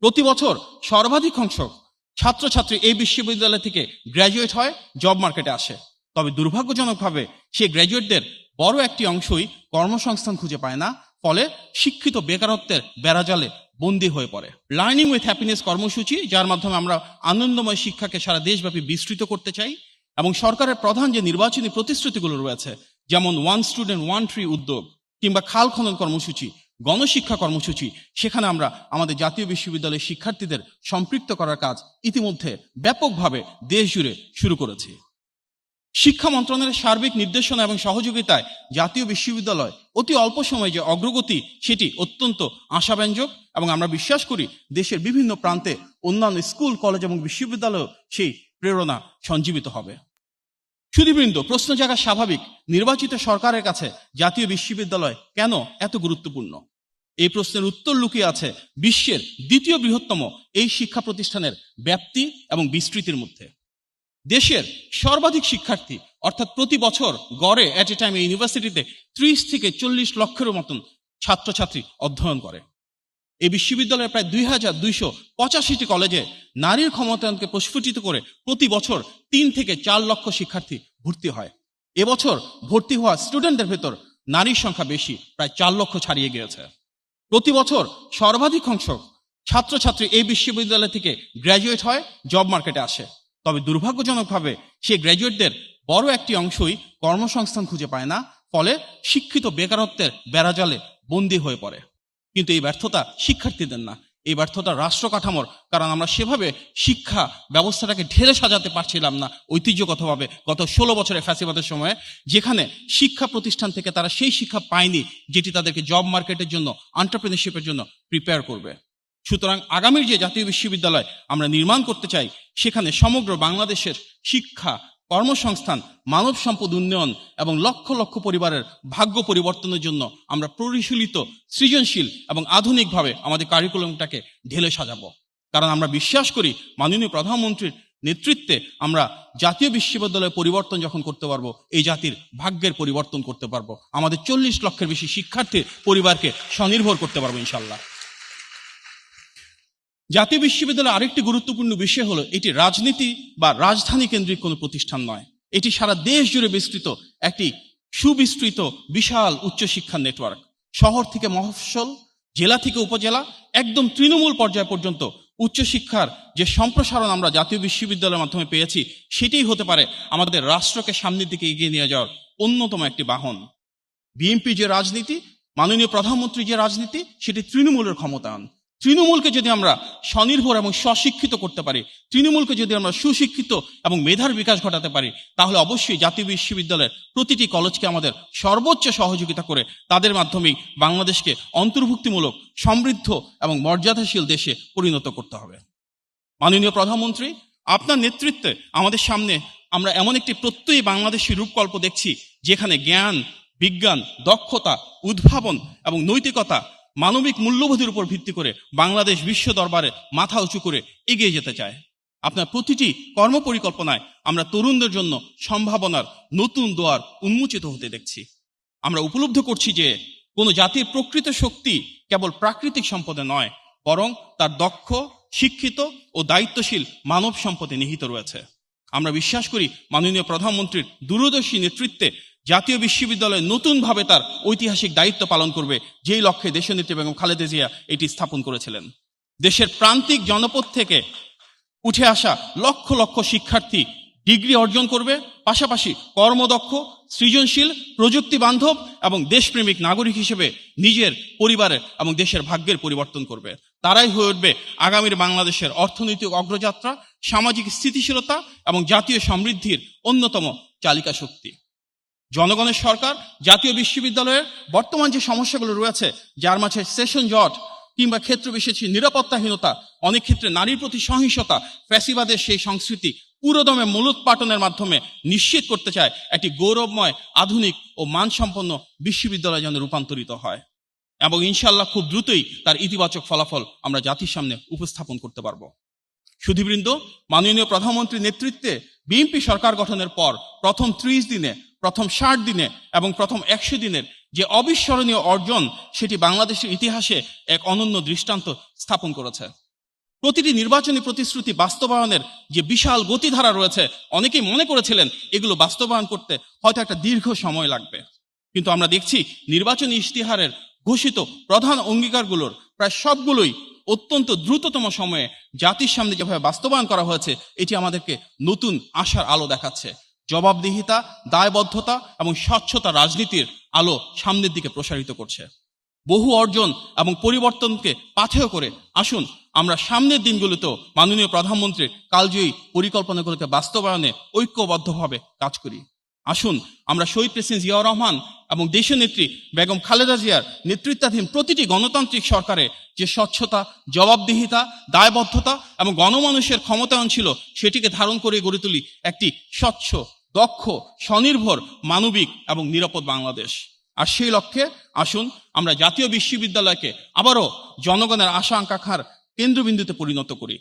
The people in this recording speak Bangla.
প্রতি বছর সর্বাধিক সংখ্যক ছাত্রছাত্রী এই বিশ্ববিদ্যালয় থেকে গ্র্যাজুয়েট হয়, জব মার্কেটে আসে। তবে দুর্ভাগ্যজনকভাবে সেই গ্র্যাজুয়েটদের বড় একটি অংশই কর্মসংস্থান খুঁজে পায় না, ফলে শিক্ষিত বেকারত্বের বেড়াজালে বন্দী হয়ে পড়ে। লার্নিং উইথ হ্যাপিনেস কর্মসূচি, যার মাধ্যমে আমরা আনন্দময় শিক্ষাকে সারা দেশব্যাপী বিস্তৃত করতে চাই, এবং সরকারের প্রধান যে নির্বাচনী প্রতিশ্রুতিগুলো রয়েছে, যেমন ওয়ান স্টুডেন্ট ওয়ান ট্রি উদ্যোগ কিংবা খাল খনন কর্মসূচি, গণশিক্ষা কর্মসূচি, সেখানে আমরা আমাদের জাতীয় বিশ্ববিদ্যালয়ের শিক্ষার্থীদের সম্পৃক্ত করার কাজ ইতিমধ্যে ব্যাপকভাবে দেশ জুড়ে শুরু করেছি। শিক্ষা মন্ত্রণালয়ের সার্বিক নির্দেশনা এবং সহযোগিতায় জাতীয় বিশ্ববিদ্যালয় অতি অল্প সময়ে যে অগ্রগতি, সেটি অত্যন্ত আশাব্যঞ্জক, এবং আমরা বিশ্বাস করি দেশের বিভিন্ন প্রান্তে অন্যান্য স্কুল, কলেজ এবং বিশ্ববিদ্যালয়েও সেই প্রেরণা সঞ্জীবিত হবে। সুধীবৃন্দ, প্রশ্ন জাগা স্বাভাবিক, নির্বাচিত সরকারের কাছে জাতীয় বিশ্ববিদ্যালয় কেন এত গুরুত্বপূর্ণ? এই প্রশ্নের উত্তর লুকিয়ে আছে বিশ্বের দ্বিতীয় বৃহত্তম এই শিক্ষা প্রতিষ্ঠানের ব্যাপ্তি এবং বিস্তৃতির মধ্যে। দেশের সর্বাধিক শিক্ষার্থী, অর্থাৎ প্রতি বছর গড়ে এট এ টাইম এই ইউনিভার্সিটিতে 30 থেকে 40 লক্ষের মতন ছাত্রছাত্রী অধ্যয়ন করে। এই বিশ্ববিদ্যালয়ের প্রায় 2285টি কলেজে নারীর ক্ষমতায়নকে প্রস্ফুটিত করে প্রতি বছর 3 থেকে 4 লক্ষ শিক্ষার্থী ভর্তি হয়। এবছর ভর্তি হওয়া স্টুডেন্টদের ভেতর নারীর সংখ্যা বেশি, প্রায় 4 লক্ষ ছাড়িয়ে গিয়েছে। প্রতি বছর সর্বাধিক সংখ্যক ছাত্রছাত্রী এই বিশ্ববিদ্যালয় থেকে গ্র্যাজুয়েট হয়, জব মার্কেটে আসে। তবে দুর্ভাগ্যজনকভাবে সেই গ্র্যাজুয়েটদের বড় একটি অংশই কর্মসংস্থান খুঁজে পায় না, ফলে শিক্ষিত বেকারত্বের বেড়াজালে বন্দী হয়ে পড়ে। কিন্তু এই ব্যর্থতা শিক্ষার্থীদের না, এই ব্যর্থতা রাষ্ট্র কাঠামোর, কারণ আমরা সেভাবে শিক্ষা ব্যবস্থাটাকে ঢেলে সাজাতে পারছিলাম না ঐতিহ্যগতভাবে গত 16 বছরের ফ্যাসিবাদের সময়ে, যেখানে শিক্ষা প্রতিষ্ঠান থেকে তারা সেই শিক্ষা পায়নি যেটি তাদেরকে জব মার্কেটের জন্য, এন্টারপ্রেনারশিপের জন্য প্রিপেয়ার করবে। সুতরাং আগামীর যে জাতীয় বিশ্ববিদ্যালয় আমরা নির্মাণ করতে চাই, সেখানে সমগ্র বাংলাদেশের শিক্ষা, কর্মসংস্থান, মানব সম্পদ উন্নয়ন এবং লক্ষ লক্ষ পরিবারের ভাগ্য পরিবর্তনের জন্য আমরা পরিশীলিত, সৃজনশীল এবং আধুনিকভাবে আমাদের কারিকুলামটাকে ঢেলে সাজাবো। কারণ আমরা বিশ্বাস করি মাননীয় প্রধানমন্ত্রীর নেতৃত্বে আমরা জাতীয় বিশ্ববিদ্যালয় পরিবর্তন যখন করতে পারবো, এই জাতির ভাগ্যের পরিবর্তন করতে পারবো, আমাদের 40 লক্ষের বেশি শিক্ষার্থীর পরিবারকে স্বনির্ভর করতে পারবো ইনশাল্লাহ। জাতীয় বিশ্ববিদ্যালয়ের আরেকটি গুরুত্বপূর্ণ বিষয় হলো, এটি রাজনীতি বা রাজধানী কেন্দ্রিক কোনো প্রতিষ্ঠান নয়। এটি সারা দেশ জুড়ে বিস্তৃত একটি সুবিস্তৃত বিশাল উচ্চশিক্ষার নেটওয়ার্ক। শহর থেকে মফস্বল, জেলা থেকে উপজেলা, একদম তৃণমূল পর্যায় পর্যন্ত উচ্চশিক্ষার যে সম্প্রসারণ আমরা জাতীয় বিশ্ববিদ্যালয়ের মাধ্যমে পেয়েছি, সেটাই হতে পারে আমাদের রাষ্ট্রকে সামনের দিকে এগিয়ে নিয়ে যাওয়ার অন্যতম একটি বাহন। বিএনপি যে রাজনীতি, মাননীয় প্রধানমন্ত্রী যে রাজনীতি, সেটি তৃণমূলের ক্ষমতায়ন। তৃণমূলকে যদি আমরা স্বনির্ভর এবং স্বশিক্ষিত করতে পারি, তৃণমূলকে যদি আমরা সুশিক্ষিত এবং মেধার বিকাশ ঘটাতে পারি, তাহলে অবশ্যই জাতীয় বিশ্ববিদ্যালয়ের প্রতিটি কলেজকে আমাদের সর্বোচ্চ সহযোগিতা করে তাদের মাধ্যমেই বাংলাদেশকে অন্তর্ভুক্তিমূলক, সমৃদ্ধ এবং মর্যাদাশীল দেশে পরিণত করতে হবে। মাননীয় প্রধানমন্ত্রী, আপনার নেতৃত্বে আমাদের সামনে আমরা এমন একটি প্রত্যয়ী বাংলাদেশী রূপকল্প দেখছি, যেখানে জ্ঞান, বিজ্ঞান, দক্ষতা, উদ্ভাবন এবং নৈতিকতা, মানবিক মূল্যবোধের উপর ভিত্তি করে বাংলাদেশ বিশ্ব দরবারে মাথা উঁচু করে এগিয়ে যেতে চায়। আপনার প্রতিটি কর্মপরিকল্পনায় আমরা তরুণদের জন্য সম্ভাবনার নতুন দুয়ার উন্মোচিত হতে দেখছি। আমরা উপলব্ধি করছি যে কোনো জাতির প্রকৃত শক্তি কেবল প্রাকৃতিক সম্পদে নয়, বরং তার দক্ষ, শিক্ষিত ও দায়িত্বশীল মানব সম্পদে নিহিত রয়েছে। আমরা বিশ্বাস করি মাননীয় প্রধানমন্ত্রীর দূরদর্শী নেতৃত্বে জাতীয় বিশ্ববিদ্যালয় নতুনভাবে তার ঐতিহাসিক দায়িত্ব পালন করবে, যেই লক্ষ্যে দেশনেত্রী বেগম খালেদা জিয়া এটি স্থাপন করেছিলেন। দেশের প্রান্তিক জনপদ থেকে উঠে আসা লক্ষ লক্ষ শিক্ষার্থী ডিগ্রি অর্জন করবে, পাশাপাশি কর্মদক্ষ, সৃজনশীল, প্রযুক্তি বান্ধব এবং দেশপ্রেমিক নাগরিক হিসেবে নিজের, পরিবারের এবং দেশের ভাগ্যের পরিবর্তন করবে। তারাই হয়ে উঠবে আগামীর বাংলাদেশের অর্থনৈতিক অগ্রযাত্রা, সামাজিক স্থিতিশীলতা এবং জাতীয় সমৃদ্ধির অন্যতম চালিকা শক্তি। জনগণের সরকার জাতীয় বিশ্ববিদ্যালয়ের বর্তমান যে সমস্যাগুলো রয়েছে, যার মাঝে সেশন জট কিংবা ক্ষেত্র বিশেষে নিরাপত্তাহীনতা, অনেক ক্ষেত্রে নারীর প্রতি সহিংসতা, ফ্যাসিবাদের সেই সংস্কৃতি পুরোদমে মূলোৎপাটনের মাধ্যমে নিশ্চিত করতে চায় একটি গৌরবময়, আধুনিক ও মানসম্পন্ন বিশ্ববিদ্যালয় যেন রূপান্তরিত হয়, এবং ইনশাল্লাহ খুব দ্রুতই তার ইতিবাচক ফলাফল আমরা জাতির সামনে উপস্থাপন করতে পারবো। সুধীবৃন্দ, মাননীয় প্রধানমন্ত্রীর নেতৃত্বে বিএনপি সরকার গঠনের পর প্রথম 30 দিনে, প্রথম 60 দিনে এবং প্রথম 100 দিনের যে অবিস্মরণীয় অর্জন, সেটি বাংলাদেশের ইতিহাসে এক অনন্য দৃষ্টান্ত স্থাপন করেছে। প্রতিটি নির্বাচনী প্রতিশ্রুতি বাস্তবায়নের যে বিশাল গতিধারা রয়েছে, অনেকেই মনে করেছিলেন এগুলো বাস্তবায়ন করতে হয়তো একটা দীর্ঘ সময় লাগবে। কিন্তু আমরা দেখছি নির্বাচনী ইশতেহারের ঘোষিত প্রধান অঙ্গীকারগুলোর প্রায় সবগুলোই অত্যন্ত দ্রুততম সময়ে জাতির সামনে যেভাবে বাস্তবায়ন করা হয়েছে, এটি আমাদেরকে নতুন আশার আলো দেখাচ্ছে। জবাবদিহিতা, দায়বদ্ধতা এবং স্বচ্ছতা রাজনীতির আলো সামনের দিকে প্রসারিত করছে। বহু অর্জন এবং পরিবর্তনকে পাথেয় করে আসুন আমরা সামনের দিনগুলোতেও মাননীয় প্রধানমন্ত্রীর কালজয়ী পরিকল্পনাগুলোকে বাস্তবায়নে ঐক্যবদ্ধভাবে কাজ করি। আসুন আমরা শহীদ প্রেসিডেন্ট জিয়াউর রহমান এবং দেশনেত্রী বেগম খালেদা জিয়ার নেতৃত্বাধীন প্রতিটি গণতান্ত্রিক সরকারে যে স্বচ্ছতা, জবাবদিহিতা, দায়বদ্ধতা এবং গণমানুষের ক্ষমতায়ন ছিল, সেটিকে ধারণ করে গড়ে তুলি একটি স্বচ্ছ, দক্ষ, স্বনির্ভর, মানবিক এবং নিরাপদ বাংলাদেশ। আর সেই লক্ষ্যে আসুন আমরা জাতীয় বিশ্ববিদ্যালয়কে আবারও জনগণের আশা আকাঙ্ক্ষার কেন্দ্রবিন্দুতে পরিণত করি।